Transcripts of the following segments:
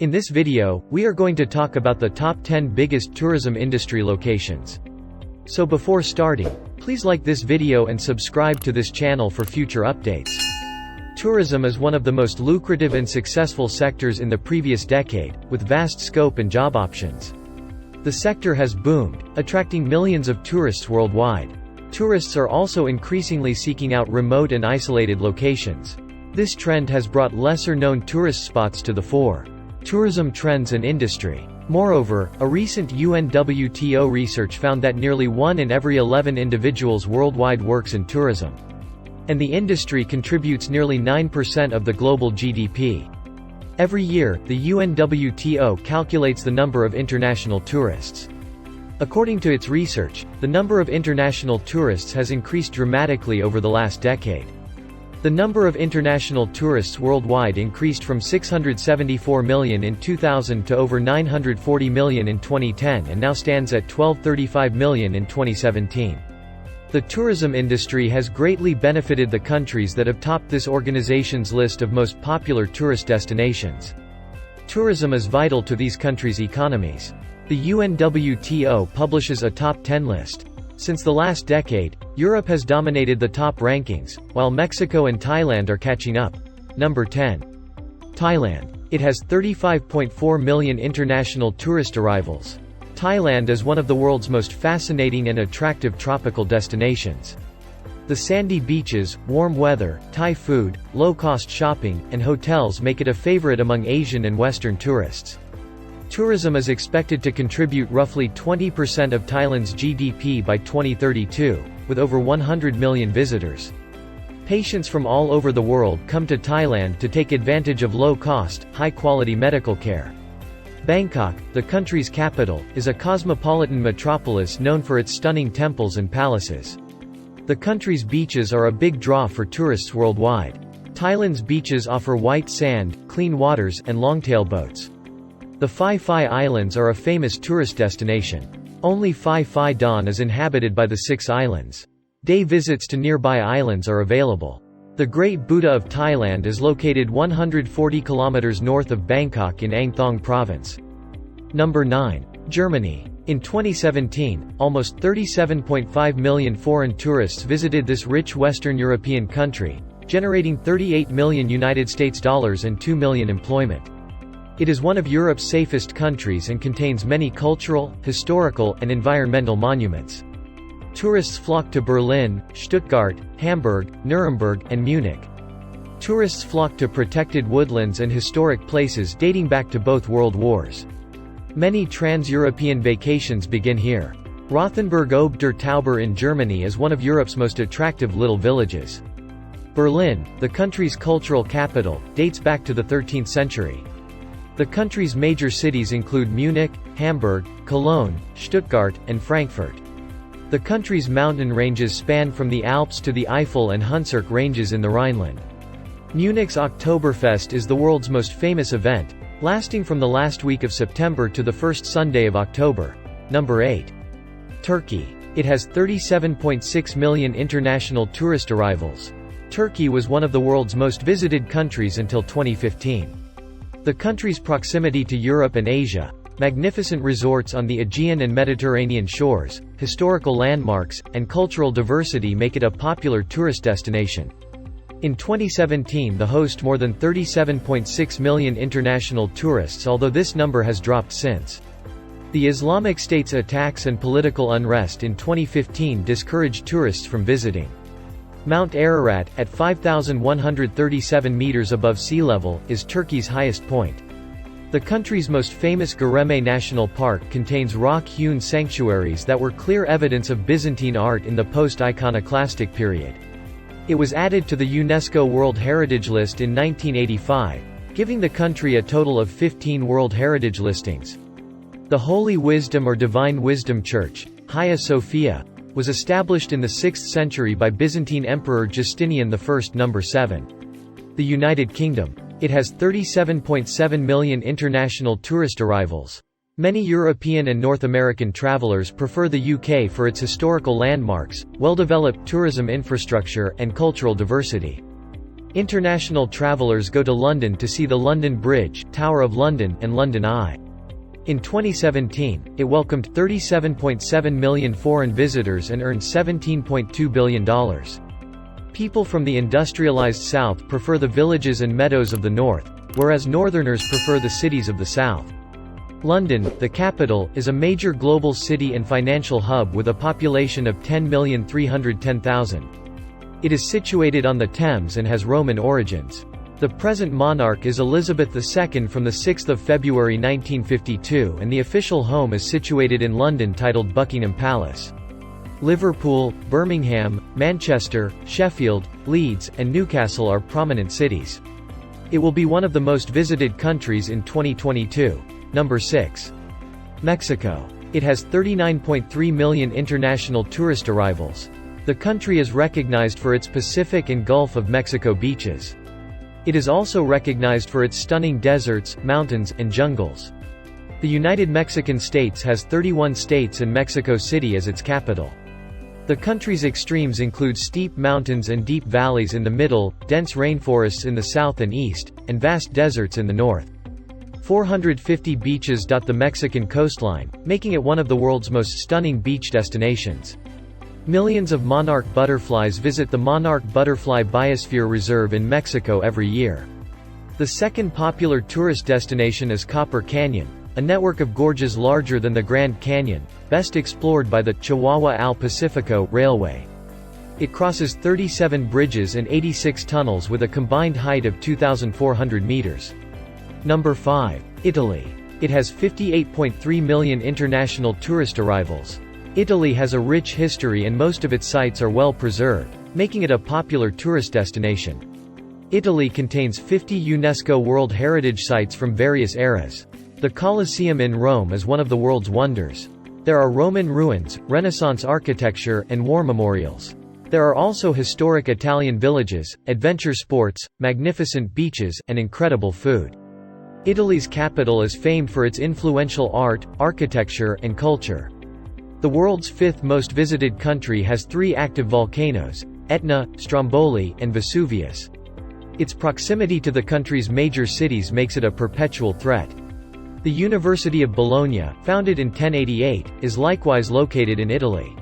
In this video, we are going to talk about the top 10 biggest tourism industry locations. So before starting, please like this video and subscribe to this channel for future updates. Tourism is one of the most lucrative and successful sectors in the previous decade, with vast scope and job options. The sector has boomed, attracting millions of tourists worldwide. Tourists are also increasingly seeking out remote and isolated locations. This trend has brought lesser-known tourist spots to the fore. Tourism trends and industry. Moreover, a recent UNWTO research found that nearly 1 in every 11 individuals worldwide works in tourism. And the industry contributes nearly 9% of the global GDP. Every year, the UNWTO calculates the number of international tourists. According to its research, the number of international tourists has increased dramatically over the last decade. The number of international tourists worldwide increased from 674 million in 2000 to over 940 million in 2010 and now stands at 1235 million in 2017. The tourism industry has greatly benefited the countries that have topped this organization's list of most popular tourist destinations. Tourism is vital to these countries' economies. The UNWTO publishes a top 10 list. Since the last decade, Europe has dominated the top rankings, while Mexico and Thailand are catching up. Number 10. Thailand. It has 35.4 million international tourist arrivals. Thailand is one of the world's most fascinating and attractive tropical destinations. The sandy beaches, warm weather, Thai food, low-cost shopping, and hotels make it a favorite among Asian and Western tourists. Tourism is expected to contribute roughly 20% of Thailand's GDP by 2032, with over 100 million visitors. Patients from all over the world come to Thailand to take advantage of low-cost, high-quality medical care. Bangkok, the country's capital, is a cosmopolitan metropolis known for its stunning temples and palaces. The country's beaches are a big draw for tourists worldwide. Thailand's beaches offer white sand, clean waters, and longtail boats. The Phi Phi Islands are a famous tourist destination. Only Phi Phi Don is inhabited by the 6 islands. Day visits to nearby islands are available. The Great Buddha of Thailand is located 140 kilometers north of Bangkok in Ang Thong Province. Number 9. Germany. In 2017, almost 37.5 million foreign tourists visited this rich Western European country, generating $38 million and 2 million employment. It is one of Europe's safest countries and contains many cultural, historical, and environmental monuments. Tourists flock to Berlin, Stuttgart, Hamburg, Nuremberg, and Munich. Tourists flock to protected woodlands and historic places dating back to both world wars. Many trans-European vacations begin here. Rothenburg ob der Tauber in Germany is one of Europe's most attractive little villages. Berlin, the country's cultural capital, dates back to the 13th century. The country's major cities include Munich, Hamburg, Cologne, Stuttgart, and Frankfurt. The country's mountain ranges span from the Alps to the Eifel and Hunsrück ranges in the Rhineland. Munich's Oktoberfest is the world's most famous event, lasting from the last week of September to the first Sunday of October. Number 8. Turkey. It has 37.6 million international tourist arrivals. Turkey was one of the world's most visited countries until 2015. The country's proximity to Europe and Asia, magnificent resorts on the Aegean and Mediterranean shores, historical landmarks, and cultural diversity make it a popular tourist destination. In 2017, the host more than 37.6 million international tourists, although this number has dropped since. The Islamic State's attacks and political unrest in 2015 discouraged tourists from visiting. Mount Ararat, at 5,137 meters above sea level, is Turkey's highest point. The country's most famous Göreme National Park contains rock-hewn sanctuaries that were clear evidence of Byzantine art in the post-iconoclastic period. It was added to the UNESCO World Heritage List in 1985, giving the country a total of 15 World Heritage listings. The Holy Wisdom or Divine Wisdom Church, Hagia Sophia, was established in the 6th century by Byzantine Emperor Justinian I. Number 7. The United Kingdom. It has 37.7 million international tourist arrivals. Many European and North American travelers prefer the UK for its historical landmarks, well-developed tourism infrastructure, and cultural diversity. International travelers go to London to see the London Bridge, Tower of London, and London Eye. In 2017, it welcomed 37.7 million foreign visitors and earned $17.2 billion. People from the industrialized South prefer the villages and meadows of the North, whereas Northerners prefer the cities of the South. London, the capital, is a major global city and financial hub with a population of 10,310,000. It is situated on the Thames and has Roman origins. The present monarch is Elizabeth II from 6 February 1952, and the official home is situated in London titled Buckingham Palace. Liverpool, Birmingham, Manchester, Sheffield, Leeds, and Newcastle are prominent cities. It will be one of the most visited countries in 2022. Number 6. Mexico. It has 39.3 million international tourist arrivals. The country is recognized for its Pacific and Gulf of Mexico beaches. It is also recognized for its stunning deserts, mountains, and jungles. The United Mexican States has 31 states and Mexico City as its capital. The country's extremes include steep mountains and deep valleys in the middle, dense rainforests in the south and east, and vast deserts in the north. 450 beaches dot the Mexican coastline, making it one of the world's most stunning beach destinations. Millions of monarch butterflies visit the Monarch Butterfly Biosphere Reserve in Mexico every year. The second popular tourist destination is Copper Canyon, a network of gorges larger than the Grand Canyon, best explored by the Chihuahua al Pacifico Railway. It crosses 37 bridges and 86 tunnels with a combined height of 2,400 meters. Number 5. Italy. It has 58.3 million international tourist arrivals. Italy has a rich history and most of its sites are well preserved, making it a popular tourist destination. Italy contains 50 UNESCO World Heritage Sites from various eras. The Colosseum in Rome is one of the world's wonders. There are Roman ruins, Renaissance architecture, and war memorials. There are also historic Italian villages, adventure sports, magnificent beaches, and incredible food. Italy's capital is famed for its influential art, architecture, and culture. The world's fifth most visited country has 3 active volcanoes: Etna, Stromboli, and Vesuvius. Its proximity to the country's major cities makes it a perpetual threat. The University of Bologna, founded in 1088, is likewise located in Italy.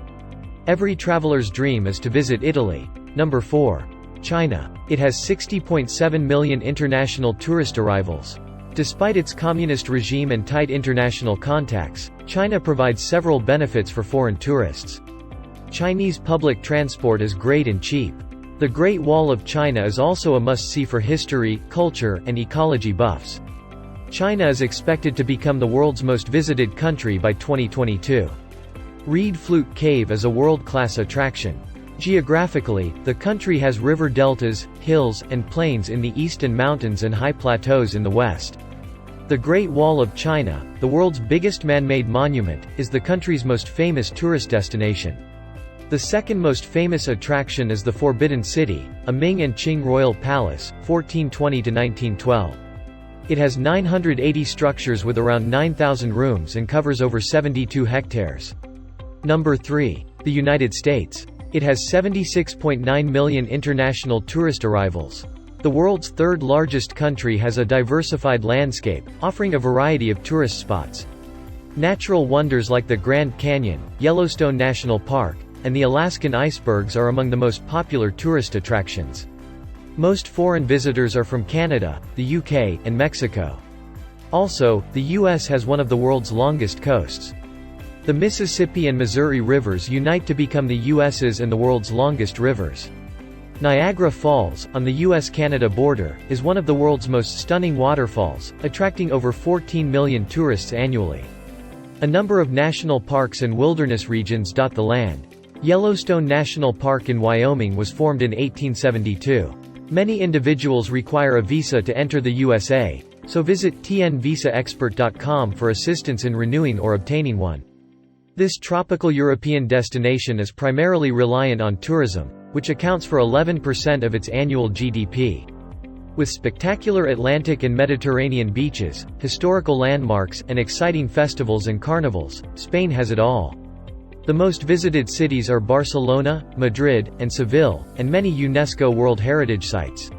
Every traveler's dream is to visit Italy. Number 4. China. It has 60.7 million international tourist arrivals. Despite its communist regime and tight international contacts, China provides several benefits for foreign tourists. Chinese public transport is great and cheap. The Great Wall of China is also a must-see for history, culture, and ecology buffs. China is expected to become the world's most visited country by 2022. Reed Flute Cave is a world-class attraction. Geographically, the country has river deltas, hills, and plains in the east and mountains and high plateaus in the west. The Great Wall of China, the world's biggest man-made monument, is the country's most famous tourist destination. The second most famous attraction is the Forbidden City, a Ming and Qing royal palace, 1420–1912. It has 980 structures with around 9,000 rooms and covers over 72 hectares. Number 3. The United States. It has 76.9 million international tourist arrivals. The world's third largest country has a diversified landscape, offering a variety of tourist spots. Natural wonders like the Grand Canyon, Yellowstone National Park, and the Alaskan icebergs are among the most popular tourist attractions. Most foreign visitors are from Canada, the UK, and Mexico. Also, the US has one of the world's longest coasts. The Mississippi and Missouri rivers unite to become the US's and the world's longest rivers. Niagara Falls, on the US-Canada border, is one of the world's most stunning waterfalls, attracting over 14 million tourists annually. A number of national parks and wilderness regions dot the land. Yellowstone National Park in Wyoming was formed in 1872. Many individuals require a visa to enter the USA, so visit tnvisaexpert.com for assistance in renewing or obtaining one. This tropical European destination is primarily reliant on tourism, which accounts for 11% of its annual GDP. With spectacular Atlantic and Mediterranean beaches, historical landmarks, and exciting festivals and carnivals, Spain has it all. The most visited cities are Barcelona, Madrid, and Seville, and many UNESCO World Heritage Sites.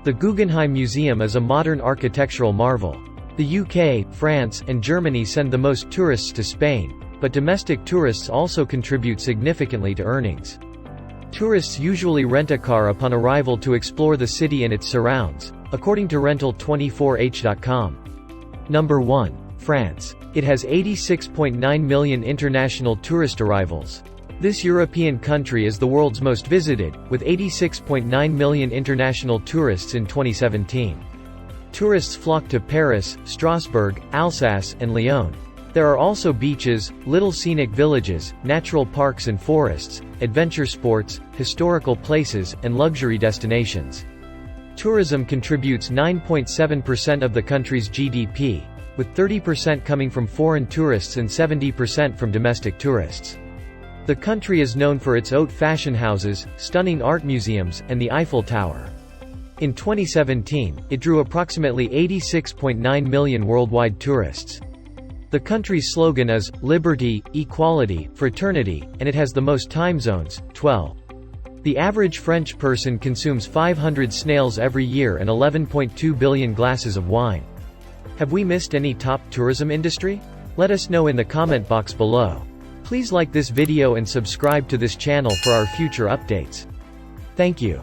The Guggenheim Museum is a modern architectural marvel. The UK, France, and Germany send the most tourists to Spain, but domestic tourists also contribute significantly to earnings. Tourists usually rent a car upon arrival to explore the city and its surrounds, according to Rental24h.com. Number 1. France. It has 86.9 million international tourist arrivals. This European country is the world's most visited, with 86.9 million international tourists in 2017. Tourists flock to Paris, Strasbourg, Alsace, and Lyon. There are also beaches, little scenic villages, natural parks and forests, adventure sports, historical places, and luxury destinations. Tourism contributes 9.7% of the country's GDP, with 30% coming from foreign tourists and 70% from domestic tourists. The country is known for its haute fashion houses, stunning art museums, and the Eiffel Tower. In 2017, it drew approximately 86.9 million worldwide tourists. The country's slogan is, "Liberty, Equality, Fraternity," and it has the most time zones, 12. The average French person consumes 500 snails every year and 11.2 billion glasses of wine. Have we missed any top tourism industry? Let us know in the comment box below. Please like this video and subscribe to this channel for our future updates. Thank you.